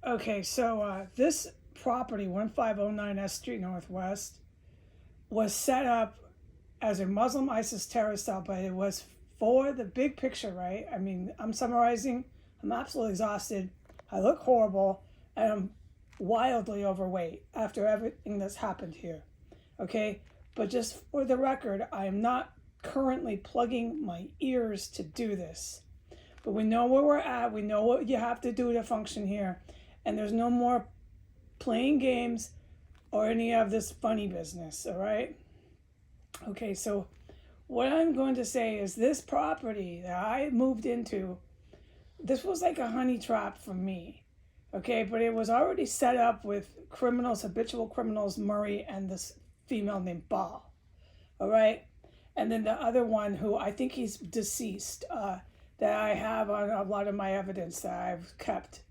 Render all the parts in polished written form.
Okay, so this property, 1509 S Street Northwest, was set up as a Muslim ISIS terrorist cell, but it was for the big picture, right? I mean, I'm summarizing. I'm absolutely exhausted. I look horrible, and I'm wildly overweight after everything that's happened here. Okay, but just for the record, I am not currently plugging my ears to do this. But we know where we're at. We know what you have to do to function here. And there's no more playing games or any of this funny business, all right? Okay, so what I'm going to say is this property that I moved into, this was like a honey trap for me, okay? But it was already set up with criminals, habitual criminals, Murray, and this female named Ball, all right? And then the other one who I think he's deceased, that I have on a lot of my evidence that I've kept.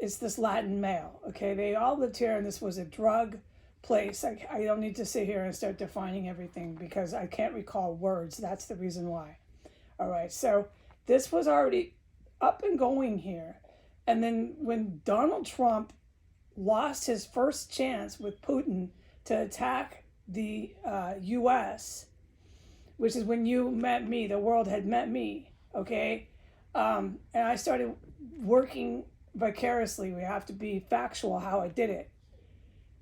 It's this Latin male, okay? They all lived here, and this was a drug place. I don't need to sit here and start defining everything because I can't recall words. That's the reason why. All right, so this was already up and going here. And then when Donald Trump lost his first chance with Putin to attack the U.S., which is when you met me, the world had met me, okay? And I started working vicariously. We have to be factual how I did it.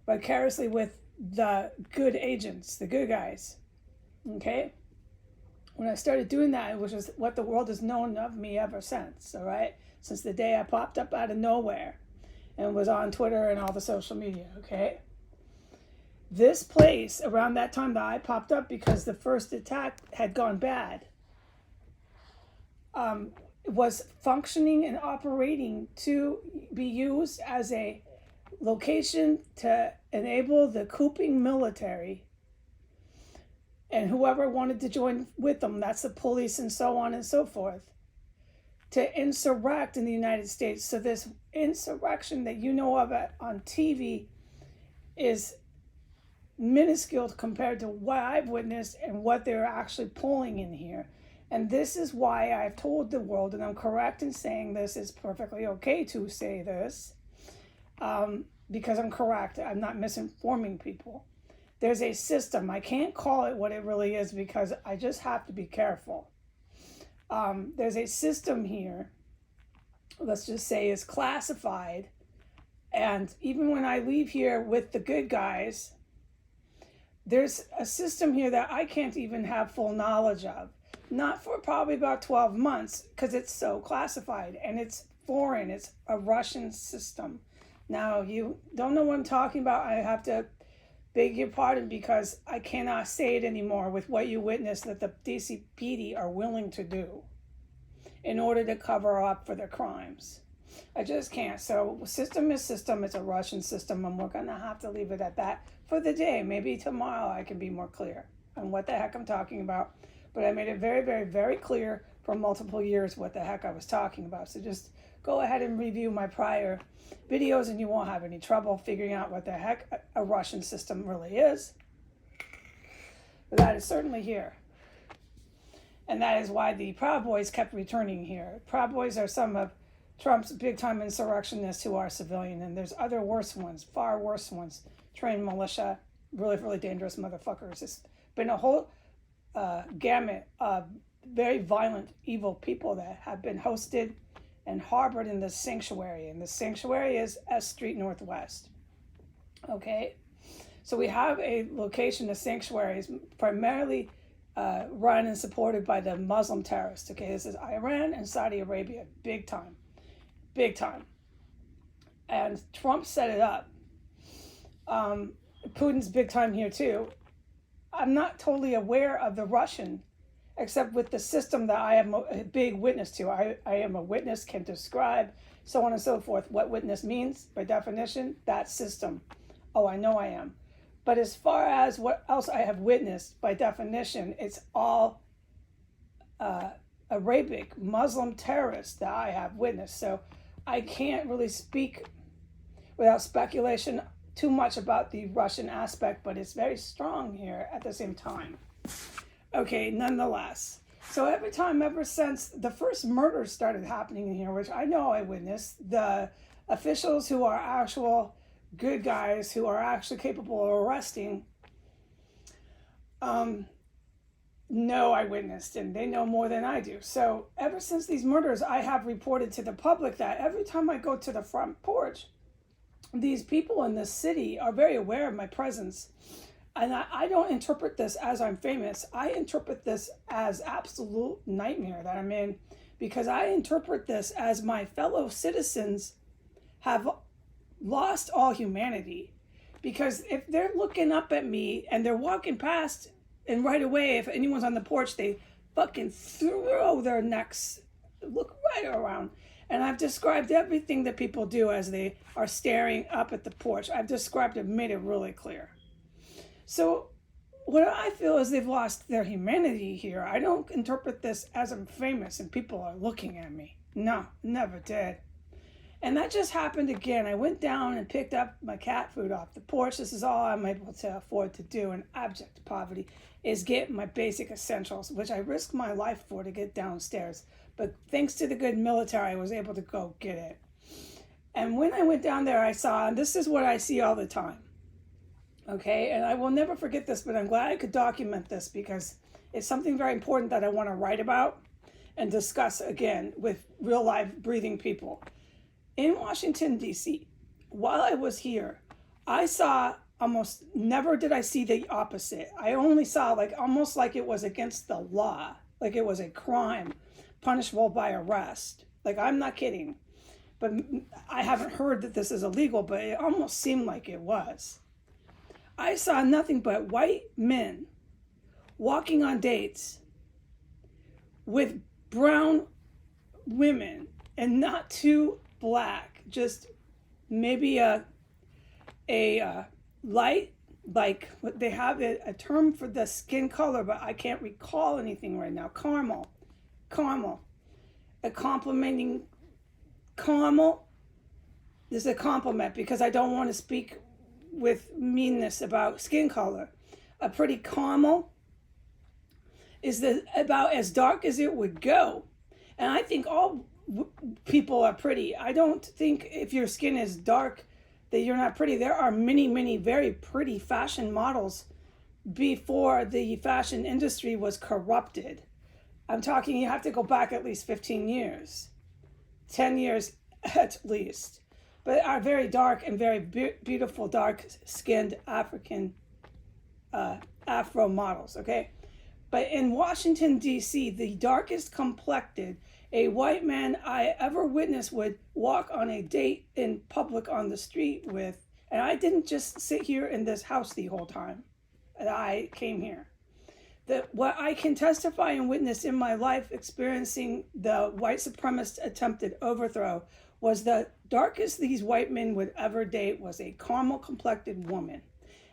Vicariously with the good agents, the good guys, okay? When I started doing that, which is what the world has known of me ever since, all right? Since the day I popped up out of nowhere and was on Twitter and all the social media, okay? This place, around that time that I popped up because the first attack had gone bad, was functioning and operating to be used as a location to enable the cooping military and whoever wanted to join with them, that's the police and so on and so forth, to insurrect in the United States. So this insurrection that you know of on TV is minuscule compared to what I've witnessed and what they're actually pulling in here. And this is why I've told the world, and I'm correct in saying this, is perfectly okay to say this, because I'm correct. I'm not misinforming people. There's a system. I can't call it what it really is because I just have to be careful. There's a system here, let's just say, is classified. And even when I leave here with the good guys, there's a system here that I can't even have full knowledge of. Not for probably about 12 months because it's so classified and it's foreign. It's a Russian system. Now, you don't know what I'm talking about. I have to beg your pardon because I cannot say it anymore with what you witnessed that the DCPD are willing to do in order to cover up for their crimes. I just can't. So system is system. It's a Russian system, and we're going to have to leave it at that for the day. Maybe tomorrow I can be more clear on what the heck I'm talking about. But I made it very, very, very clear for multiple years what the heck I was talking about. So just go ahead and review my prior videos and you won't have any trouble figuring out what the heck a Russian system really is. But that is certainly here. And that is why the Proud Boys kept returning here. Proud Boys are some of Trump's big-time insurrectionists who are civilian, and there's other worse ones, far worse ones. Trained militia, really, really dangerous motherfuckers. It's been a whole gamut of very violent, evil people that have been hosted and harbored in this sanctuary. And the sanctuary is S Street Northwest. Okay? So we have a location, the sanctuary is primarily run and supported by the Muslim terrorists. Okay? This is Iran and Saudi Arabia. Big time. Big time. And Trump set it up. Putin's big time here too. I'm not totally aware of the Russian, except with the system that I am a big witness to. I am a witness, can describe, so on and so forth. What witness means, by definition, that system. Oh, I know I am. But as far as what else I have witnessed, by definition, it's all Arabic, Muslim terrorists that I have witnessed. So I can't really speak without speculation too much about the Russian aspect, but it's very strong here at the same time. Okay, nonetheless. So ever since the first murders started happening in here, which I know I witnessed, the officials who are actual good guys who are actually capable of arresting know I witnessed, and they know more than I do. So ever since these murders, I have reported to the public that every time I go to the front porch, these people in this city are very aware of my presence. And I don't interpret this as I'm famous. I interpret this as absolute nightmare that I'm in, because I interpret this as my fellow citizens have lost all humanity. Because if they're looking up at me and they're walking past, and right away, if anyone's on the porch, they fucking throw their necks, look right around. And I've described everything that people do as they are staring up at the porch. I've described it, made it really clear. So what I feel is they've lost their humanity here. I don't interpret this as I'm famous and people are looking at me. No, never did. And that just happened again. I went down and picked up my cat food off the porch. This is all I'm able to afford to do in abject poverty, is get my basic essentials, which I risked my life for to get downstairs. But thanks to the good military, I was able to go get it. And when I went down there, I saw, and this is what I see all the time. Okay, and I will never forget this, but I'm glad I could document this because it's something very important that I want to write about and discuss again with real life breathing people. In Washington, D.C., while I was here, I saw almost never did I see the opposite. I only saw almost like it was against the law, like it was a crime punishable by arrest. Like, I'm not kidding. But I haven't heard that this is illegal, but it almost seemed like it was. I saw nothing but white men walking on dates with brown women, and not too black, just maybe a light, like what they have a term for the skin color, but I can't recall anything right now. Caramel, a complimenting caramel. This is a compliment because I don't want to speak with meanness about skin color. A pretty caramel is about as dark as it would go. And I think all people are pretty. I don't think if your skin is dark that you're not pretty. There are many, many very pretty fashion models before the fashion industry was corrupted. I'm talking, you have to go back at least 15 years, 10 years at least, but are very dark and very beautiful dark-skinned African Afro models, okay? But in Washington, D.C., the darkest complected a white man I ever witnessed would walk on a date in public on the street with, and I didn't just sit here in this house the whole time that I came here. What I can testify and witness in my life experiencing the white supremacist attempted overthrow was the darkest these white men would ever date was a caramel complected woman.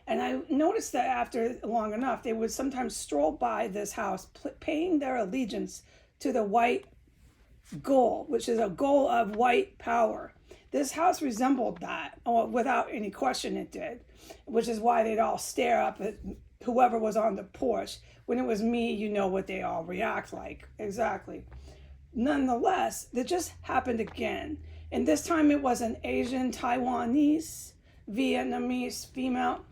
And I noticed that after long enough, they would sometimes stroll by this house, paying their allegiance to the white goal, which is a goal of white power. This house resembled that, without any question it did, which is why they'd all stare up at whoever was on the porch. When it was me, you know what they all react like. Exactly. Nonetheless, that just happened again. And this time it was an Asian, Taiwanese, Vietnamese female.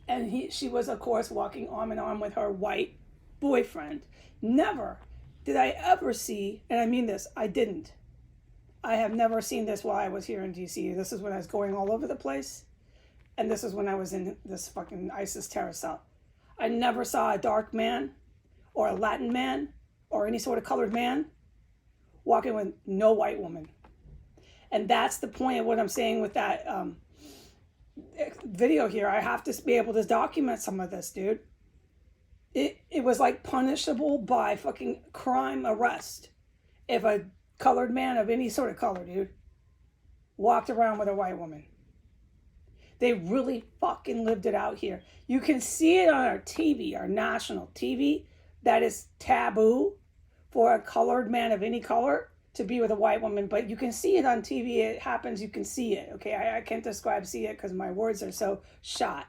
And she was, of course, walking arm in arm with her white boyfriend. Never did I ever see, and I mean this, I didn't. I have never seen this while I was here in DC. This is when I was going all over the place. And this is when I was in this fucking ISIS terror cell. I never saw a dark man or a Latin man or any sort of colored man walking with no white woman. And that's the point of what I'm saying with that video here. I have to be able to document some of this, dude. It was like punishable by fucking crime arrest if a colored man of any sort of color, dude, walked around with a white woman. They really fucking lived it out here. You can see it on our TV, our national TV, that is taboo for a colored man of any color to be with a white woman, but you can see it on TV. It happens, you can see it, okay? I can't describe see it because my words are so shot.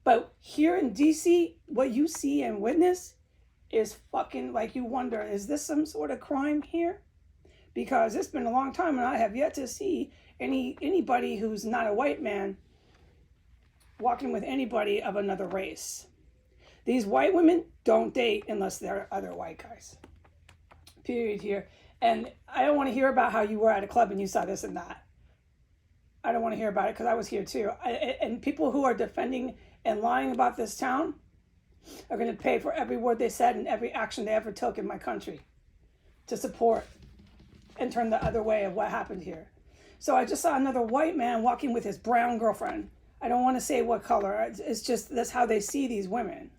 But here in DC, what you see and witness is fucking like you wonder, is this some sort of crime here? because it's been a long time and I have yet to see anybody who's not a white man walking with anybody of another race. These white women don't date unless they're other white guys. Period here. And I don't want to hear about how you were at a club and you saw this and that. I don't want to hear about it because I was here too. And people who are defending and lying about this town are going to pay for every word they said and every action they ever took in my country to support and turn the other way of what happened here. So I just saw another white man walking with his brown girlfriend. I don't want to say what color. It's just that's how they see these women.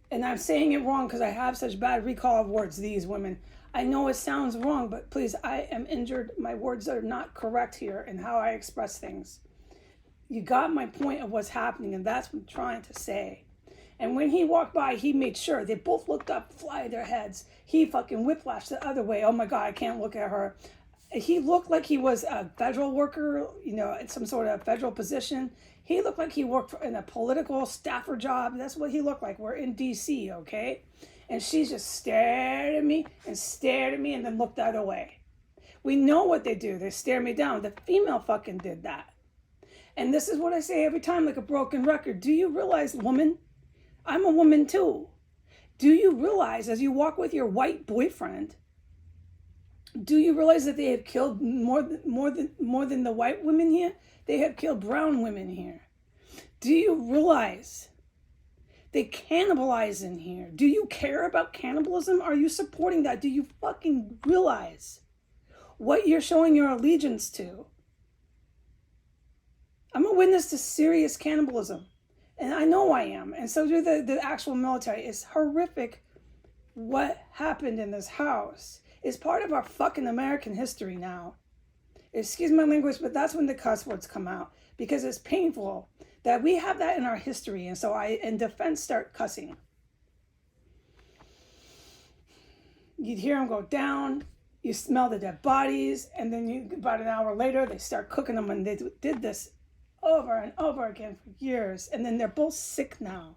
And I'm saying it wrong because I have such bad recall of words, these women. I know it sounds wrong, but please, I am injured. My words are not correct here in how I express things. You got my point of what's happening, and that's what I'm trying to say. And when he walked by, he made sure. They both looked up, fly their heads. He fucking whiplashed the other way. Oh my God, I can't look at her. He looked like he was a federal worker, in some sort of federal position. He looked like he worked in a political staffer job. That's what he looked like. We're in D.C., okay? And she just stared at me and then looked the other way. We know what they do. They stare me down. The female fucking did that. And this is what I say every time, like a broken record. Do you realize, woman, I'm a woman too. Do you realize as you walk with your white boyfriend, do you realize that they have killed more than the white women here? They have killed brown women here. Do you realize they cannibalize in here? Do you care about cannibalism? Are you supporting that? Do you fucking realize what you're showing your allegiance to? I'm a witness to serious cannibalism. And I know I am. And so do the actual military. It's horrific what happened in this house. It's part of our fucking American history now. Excuse my language, but that's when the cuss words come out. Because it's painful that we have that in our history. And so I, in defense, start cussing. You'd hear them go down. You smell the dead bodies. And then about an hour later, they start cooking them. And they did this over and over again for years. And then they're both sick now.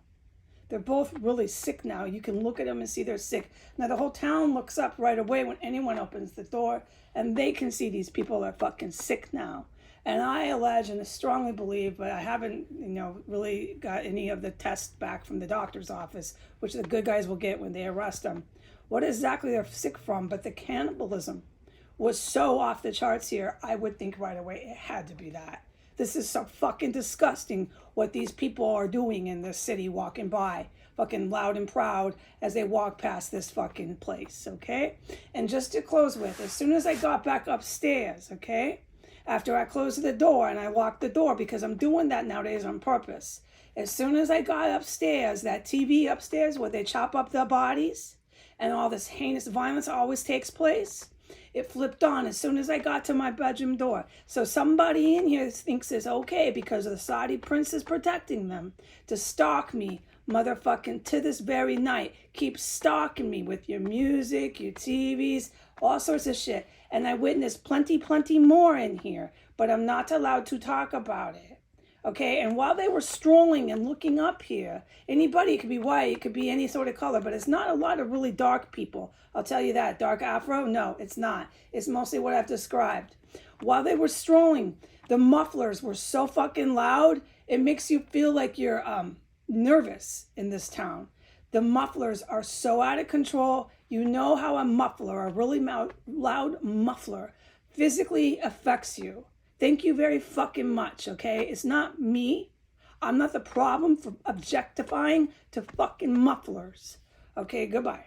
They're both really sick now. You can look at them and see they're sick. Now the whole town looks up right away when anyone opens the door, and they can see these people are fucking sick now. And I allege and strongly believe, but I haven't, really got any of the tests back from the doctor's office, which the good guys will get when they arrest them, what exactly they're sick from. But the cannibalism was so off the charts here, I would think right away it had to be that. This is so fucking disgusting what these people are doing in this city, walking by, fucking loud and proud as they walk past this fucking place, okay? And just to close with, as soon as I got back upstairs, okay? After I closed the door and I locked the door because I'm doing that nowadays on purpose. As soon as I got upstairs, that TV upstairs where they chop up the bodies and all this heinous violence always takes place, it flipped on as soon as I got to my bedroom door. So somebody in here thinks it's okay because the Saudi prince is protecting them to stalk me, motherfucking, to this very night. Keep stalking me with your music, your TVs, all sorts of shit. And I witnessed plenty more in here, but I'm not allowed to talk about it. Okay, and while they were strolling and looking up here, anybody, it could be white, it could be any sort of color, but it's not a lot of really dark people. I'll tell you that. Dark afro? No, it's not. It's mostly what I've described. While they were strolling, the mufflers were so fucking loud, it makes you feel like you're nervous in this town. The mufflers are so out of control. You know how a muffler, a really loud muffler, physically affects you. Thank you very fucking much, okay? It's not me. I'm not the problem for objectifying to fucking mufflers. Okay, goodbye.